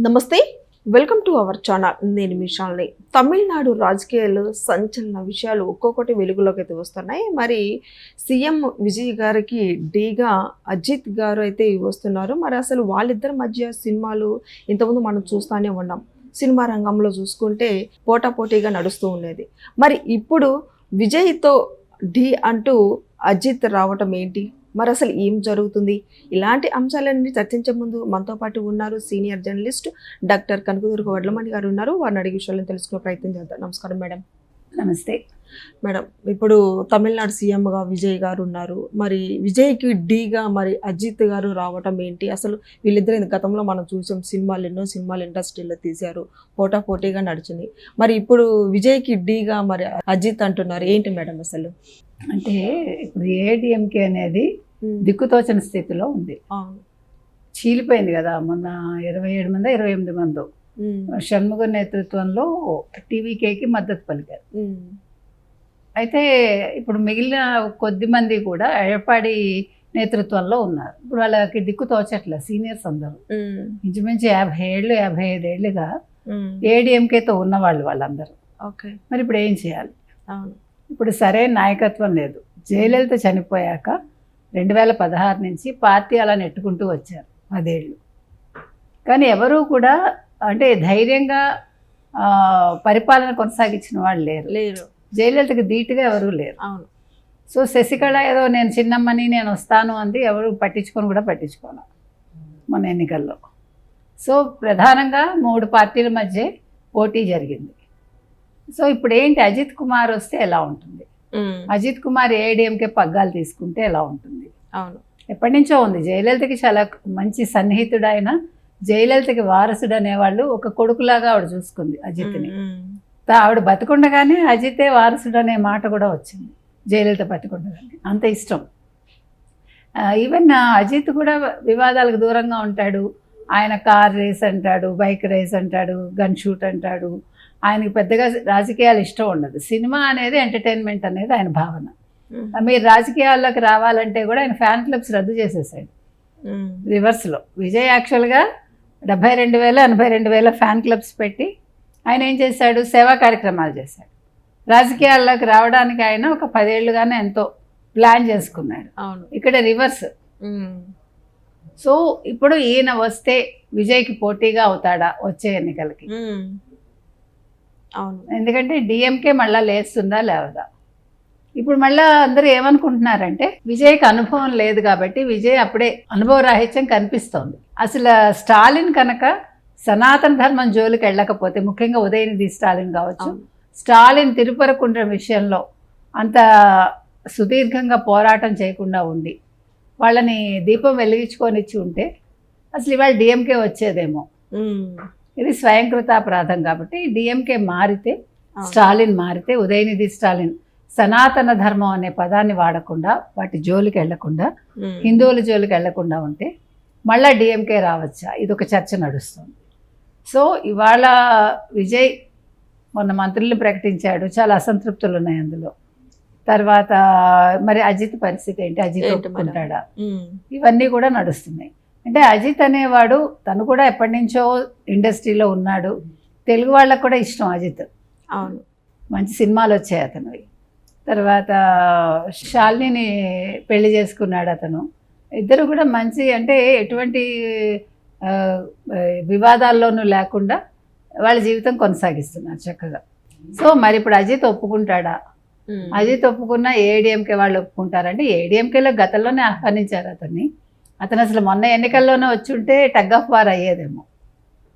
నమస్తే, welcome to our channel. నేను మీ శాలిని. తమిళనాడు రాజకీయాలు సంచలన విషయాలు ఒక్కొక్కటి వెలుగులోకి అయితే వస్తున్నాయి. మరి సీఎం విజయ్ గారికి డీగా అజిత్ గారు అయితే వస్తున్నారు. మరి అసలు వాళ్ళిద్దరి మధ్య సినిమాలు ఇంతకుముందు మనం చూస్తూనే ఉన్నాం. సినిమా రంగంలో చూసుకుంటే పోటాపోటీగా నడుస్తూ ఉండేది. మరి ఇప్పుడు విజయ్తో ఢీ అంటూ అజిత్ రావటం ఏంటి? మరి అసలు ఏం జరుగుతుంది? ఇలాంటి అంశాలన్నీ చర్చించే ముందు మనతో పాటు ఉన్నారు senior journalist doctor Kanakadurga Vadlamani గారు ఉన్నారు. వారిని అడిగే విషయాలను తెలుసుకునే ప్రయత్నం చేద్దాం. నమస్కారం మేడం. నమస్తే మేడం, ఇప్పుడు తమిళనాడు సీఎంగా విజయ్ గారు ఉన్నారు. మరి విజయ్కి డీగా మరి అజిత్ గారు రావటం ఏంటి? అసలు వీళ్ళిద్దరు గతంలో మనం చూసాం, ఎన్నో సినిమాలు ఇండస్ట్రీలో తీశారు, పోటాపోటీగా నడిచింది. మరి ఇప్పుడు విజయ్కి డీగా మరి అజిత్ అంటున్నారు, ఏంటి మేడం అసలు? అంటే ఇప్పుడు ఏడీఎంకే అనేది దిక్కుతోచని స్థితిలో ఉంది. చీలిపోయింది కదా. మొన్న 27 మంది 28 మంది షణ్ముగ నేతృత్వంలో టీవీకేకి మద్దతు పలికారు. అయితే ఇప్పుడు మిగిలిన కొద్ది మంది కూడా ఎడపాడి నేతృత్వంలో ఉన్నారు. ఇప్పుడు వాళ్ళకి దిక్కు తోచట్లేదు. సీనియర్స్ అందరూ ఇంచుమించు 50 ఏళ్ళు 55 ఏళ్ళుగా ఏడీఎంకేతో ఉన్నవాళ్ళు వాళ్ళందరూ. మరి ఇప్పుడు ఏం చేయాలి? ఇప్పుడు సరైన నాయకత్వం లేదు. జయలలిత చనిపోయాక 2016 నుంచి పార్టీ అలా నెట్టుకుంటూ వచ్చారు 10 ఏళ్ళు. కానీ ఎవరూ కూడా అంటే ధైర్యంగా పరిపాలన కొనసాగించిన వాళ్ళు లేరు. జయలలితకి ధీటుగా ఎవరూ లేరు. సో శశికళ ఏదో నేను చిన్నమ్మని నేను వస్తాను అంది, ఎవరు పట్టించుకోను మన ఎన్నికల్లో. సో ప్రధానంగా 3 పార్టీల మధ్య పోటీ జరిగింది. సో ఇప్పుడు ఏంటి, అజిత్ కుమార్ వస్తే ఎలా ఉంటుంది? అజిత్ కుమార్ ఏడీఎంకే పగ్గాలు తీసుకుంటే ఎలా ఉంటుంది? అవును, ఎప్పటి నుంచో ఉంది. జయలలితకి చాలా మంచి సన్నిహితుడు ఆయన. జయలలితకి వారసుడు అనేవాళ్ళు ఒక కొడుకులాగా ఆవిడ చూసుకుంది అజిత్ని. ఆవిడ బతికుండగానే అజితే వారసుడు అనే మాట కూడా వచ్చింది జయలలిత బతికుండగానే. అంత ఇష్టం. ఈవెన్ అజిత్ కూడా వివాదాలకు దూరంగా ఉంటాడు. ఆయన కార్ రేస్ అంటాడు, బైక్ రేస్ అంటాడు, గన్ షూట్ అంటాడు. ఆయనకి పెద్దగా రాజకీయాలు ఇష్టం ఉండదు. సినిమా అనేది ఎంటర్టైన్మెంట్ అనేది ఆయన భావన. మీరు రాజకీయాల్లోకి రావాలంటే కూడా ఆయన ఫ్యాన్ క్లబ్స్ రద్దు చేసేసాడు రివర్స్లో. విజయ్ యాక్చువల్గా 72,000 82,000 ఫ్యాన్ క్లబ్స్ పెట్టి ఆయన ఏం చేశాడు, సేవా కార్యక్రమాలు చేశాడు. రాజకీయాల్లోకి రావడానికి ఆయన ఒక 10 ఏళ్ళుగానే ఎంతో ప్లాన్ చేసుకున్నాడు. ఇక్కడ రివర్స్. సో ఇప్పుడు ఈయన వస్తే విజయ్కి పోటీగా అవుతాడా వచ్చే ఎన్నికలకి? అవును, ఎందుకంటే డిఎంకే మళ్ళీ లేస్తుందా లేవదా? ఇప్పుడు మళ్ళీ అందరూ ఏమనుకుంటున్నారంటే విజయ్కి అనుభవం లేదు కాబట్టి విజయ్ అప్పుడే అనుభవ రాహిత్యం కనిపిస్తోంది. అసలు స్టాలిన్ కనుక సనాతన ధర్మం జోలికి వెళ్ళకపోతే, ముఖ్యంగా ఉదయనిధి స్టాలిన్ కావచ్చు, స్టాలిన్ తిరుపరకుండ్ర విషయంలో అంత సుదీర్ఘంగా పోరాటం చేయకుండా ఉండి వాళ్ళని దీపం వెలిగించుకొనిచ్చి ఉంటే అసలు ఇవాళ డిఎంకే వచ్చేదేమో. ఇది స్వయంకృతాపరాధం. కాబట్టి డిఎంకే మారితే, స్టాలిన్ మారితే, ఉదయనిధి స్టాలిన్ సనాతన ధర్మం అనే పదాన్ని వాడకుండా, వాటి జోలికి వెళ్లకుండా, హిందువుల జోలికి వెళ్లకుండా ఉంటే మళ్ళా డిఎంకే రావచ్చా? ఇది ఒక చర్చ నడుస్తుంది. సో ఇవాళ విజయ్ మొన్న మంత్రుల్ని ప్రకటించాడు, చాలా అసంతృప్తులు ఉన్నాయి అందులో. తర్వాత మరి అజిత్ పరిస్థితి ఏంటి? అజిత్ ఒప్పుకుంటాడా? ఇవన్నీ కూడా నడుస్తున్నాయి. అంటే అజిత్ అనేవాడు తను కూడా ఎప్పటి నుంచో ఇండస్ట్రీలో ఉన్నాడు. తెలుగు వాళ్ళకు కూడా ఇష్టం అజిత్. అవును, మంచి సినిమాలు వచ్చాయి అతనివి. తర్వాత శాలిని పెళ్లి చేసుకున్నాడు అతను. ఇద్దరు కూడా మంచి, అంటే ఎటువంటి వివాదాల్లోనూ లేకుండా వాళ్ళ జీవితం కొనసాగిస్తున్నారు చక్కగా. సో మరి ఇప్పుడు అజిత్ ఒప్పుకుంటాడా? అజిత్ ఒప్పుకున్నా ఏడీఎంకే వాళ్ళు ఒప్పుకుంటారంటే, ఏడీఎంకేలో గతంలోనే ఆహ్వానించారు అతన్ని. అతను అసలు మొన్న ఎన్నికల్లోనే వచ్చి ఉంటే టగ్ ఆఫ్ వార్ అయ్యేదేమో.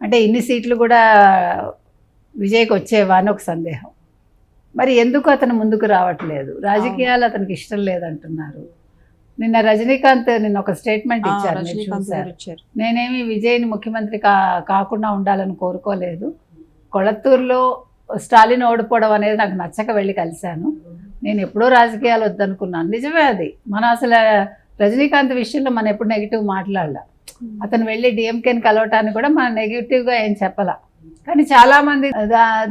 అంటే ఇన్ని సీట్లు కూడా విజయ్కి వచ్చేవా అని ఒక సందేహం. మరి ఎందుకు అతను ముందుకు రావట్లేదు? రాజకీయాలు అతనికి ఇష్టం లేదంటున్నారు. నిన్న రజనీకాంత్ ఒక స్టేట్మెంట్ ఇచ్చారు, మీరు చూశారు. నేనేమి విజయ్ని ముఖ్యమంత్రి కాకుండా ఉండాలని కోరుకోలేదు. కొళత్తూరులో స్టాలిన్ ఓడిపోవడం అనేది నాకు నచ్చక వెళ్ళి కలిశాను. నేను ఎప్పుడో రాజకీయాలు వద్దనుకున్నాను. నిజమే అది. మనం అసలు రజనీకాంత్ విషయంలో మనం ఎప్పుడు నెగిటివ్ మాట్లాడలా. అతను వెళ్ళి డిఎంకేని కలవటానికి కూడా మనం నెగిటివ్గా ఏం చెప్పాల. కానీ చాలామంది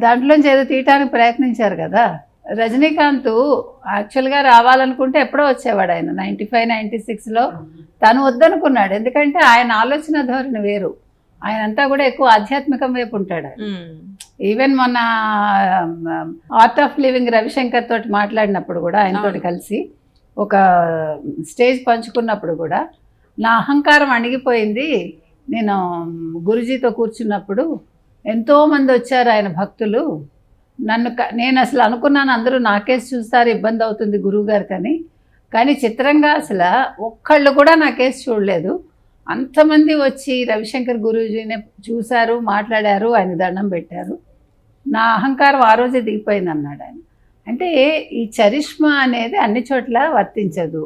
దాంట్లోంచి ఏదో తీయటానికి ప్రయత్నించారు కదా. రజనీకాంత్ యాక్చువల్గా రావాలనుకుంటే ఎప్పుడో వచ్చేవాడు ఆయన. 95, 96లో తను వద్దనుకున్నాడు. ఎందుకంటే ఆయన ఆలోచన ధోరణి వేరు. ఆయన అంతా కూడా ఎక్కువ ఆధ్యాత్మికం వైపు ఉంటాడు ఆయన. ఈవెన్ మొన్న ఆర్ట్ ఆఫ్ లివింగ్ రవిశంకర్ తోటి మాట్లాడినప్పుడు కూడా ఆయనతోటి కలిసి ఒక స్టేజ్ పంచుకున్నప్పుడు కూడా నా అహంకారం అణిగిపోయింది, నేను గురుజీతో కూర్చున్నప్పుడు ఎంతోమంది వచ్చారు ఆయన భక్తులు, నేను అసలు అనుకున్నాను అందరూ నాకేసి చూస్తారు, ఇబ్బంది అవుతుంది గురువు గారికి కానీ చిత్రంగా అసలు ఒక్కళ్ళు కూడా నా కేసు చూడలేదు, అంతమంది వచ్చి రవిశంకర్ గురూజీని చూశారు, మాట్లాడారు, ఆయన దండం పెట్టారు, నా అహంకారం ఆ రోజే దిగిపోయింది అన్నాడు ఆయన. అంటే ఈ చరిష్మా అనేది అన్ని చోట్ల వర్తించదు,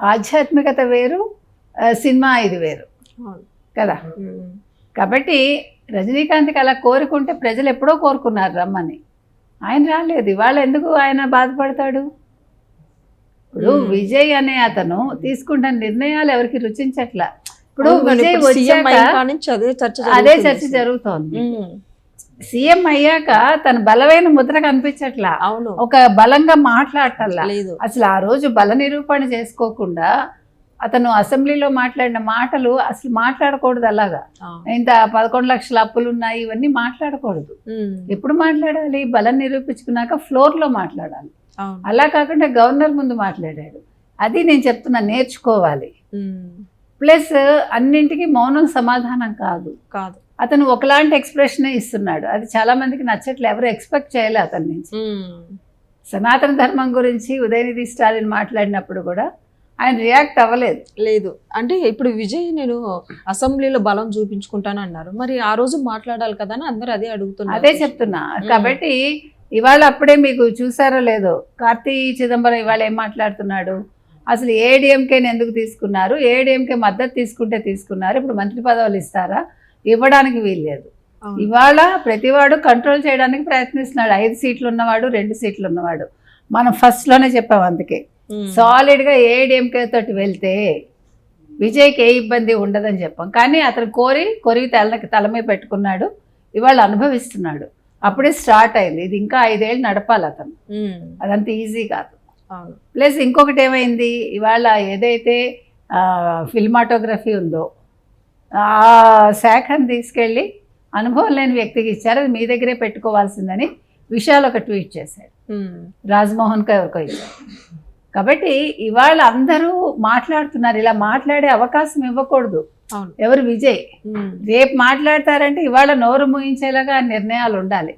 ఆధ్యాత్మికత వేరు, సినిమా ఇది వేరు కదా. కాబట్టి రజనీకాంత్కి అలా కోరుకుంటే ప్రజలు ఎప్పుడో కోరుకున్నారు రమ్మని, ఆయన రాలేదు, ఇవాళ ఎందుకు ఆయన బాధపడతాడు? ఇప్పుడు విజయ్ అనే అతను తీసుకుంటున్న నిర్ణయాలు ఎవరికి రుచించట్లా. ఇప్పుడు విజయ్ వచ్చాక అదే చర్చ జరుగుతోంది. సీఎం అయ్యాక తన బలమైన ముద్ర కనిపించట్లా, అవును, ఒక బలంగా మాట్లాడటల్లా లేదు. అసలు ఆ రోజు బల నిరూపణ చేసుకోకుండా అతను అసెంబ్లీలో మాట్లాడిన మాటలు అసలు మాట్లాడకూడదు. అలాగా ఇంత 11 లక్షల అప్పులు ఉన్నాయి, ఇవన్నీ మాట్లాడకూడదు. ఎప్పుడు మాట్లాడాలి? బలం నిరూపించుకున్నాక ఫ్లోర్లో మాట్లాడాలి. అలా కాకుండా గవర్నర్ ముందు మాట్లాడాడు. అది నేను చెప్తున్నా, నేర్చుకోవాలి. ప్లస్ అన్నింటికి మౌనం సమాధానం కాదు. అతను ఒకలాంటి ఎక్స్ప్రెషనే ఇస్తున్నాడు, అది చాలా మందికి నచ్చట్లే, ఎవరు ఎక్స్పెక్ట్ చేయలే అతని నుంచి. సనాతన ధర్మం గురించి ఉదయనిధి స్టాలిన్ మాట్లాడినప్పుడు కూడా ఆయన రియాక్ట్ అవ్వలేదు. లేదు అంటే ఇప్పుడు విజయ్ నేను అసెంబ్లీలో బలం చూపించుకుంటాను అన్నారు, మరి ఆ రోజు మాట్లాడాలి కదా అని అందరూ అదే అడుగుతున్నారు. అదే చెప్తున్నా. కాబట్టి ఇవాళ అప్పుడే మీకు చూసారో లేదో, కార్తీ చిదంబరం ఇవాళ ఏం మాట్లాడుతున్నాడు, అసలు ఏడీఎంకేని ఎందుకు తీసుకున్నారు, ఏడీఎంకే మద్దతు తీసుకుంటే తీసుకున్నారు, ఇప్పుడు మంత్రి పదవులు ఇస్తారా, ఇవ్వడానికి వీల్లేదు. ఇవాళ ప్రతివాడు కంట్రోల్ చేయడానికి ప్రయత్నిస్తున్నాడు, 5 సీట్లు ఉన్నవాడు, 2 సీట్లు ఉన్నవాడు. మనం ఫస్ట్లోనే చెప్పాం, అందుకే సాలిడ్గా ఏడీఎంకే తోటి వెళ్తే విజయ్కి ఏ ఇబ్బంది ఉండదని చెప్పాం. కానీ అతను కొరివి తలమే పెట్టుకున్నాడు, ఇవాళ అనుభవిస్తున్నాడు. అప్పుడే స్టార్ట్ అయింది, ఇది ఇంకా 5 ఏళ్ళు నడపాలి అతను, అదంత ఈజీ కాదు. ప్లస్ ఇంకొకటి ఏమైంది, ఇవాళ ఏదైతే ఫిల్మాటోగ్రఫీ ఉందో ఆ శాఖను తీసుకెళ్ళి అనుభవం లేని వ్యక్తికి ఇచ్చారు, అది మీ దగ్గరే పెట్టుకోవాల్సిందని విశాల్ ఒక ట్వీట్ చేశాడు, రాజ్మోహన్కి ఎవరికో ఇచ్చారు. కాబట్టి ఇవాళ అందరూ మాట్లాడుతున్నారు, ఇలా మాట్లాడే అవకాశం ఇవ్వకూడదు. ఎవరు? విజయ్. రేపు మాట్లాడతారంటే ఇవాళ నోరు ముయించేలాగా నిర్ణయాలు ఉండాలి,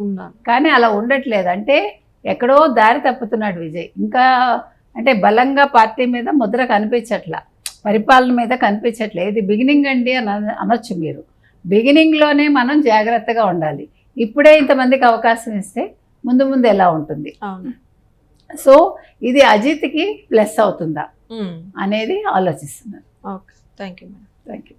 కానీ అలా ఉండట్లేదు. అంటే ఎక్కడో దారి తప్పుతున్నాడు విజయ్. ఇంకా అంటే బలంగా పార్టీ మీద ముద్ర కనిపించట్లా, పరిపాలన మీద కనిపించట్లేదు. ఇది బిగినింగ్ అండి అని అనొచ్చు మీరు. బిగినింగ్లోనే మనం జాగ్రత్తగా ఉండాలి. ఇప్పుడే ఇంతమందికి అవకాశం ఇస్తే ముందు ముందు ఎలా ఉంటుంది? సో ఇది అజిత్కి ప్లస్ అవుతుందా అనేది ఆలోచిస్తున్నారు. Okay, thank you madam. Thank you.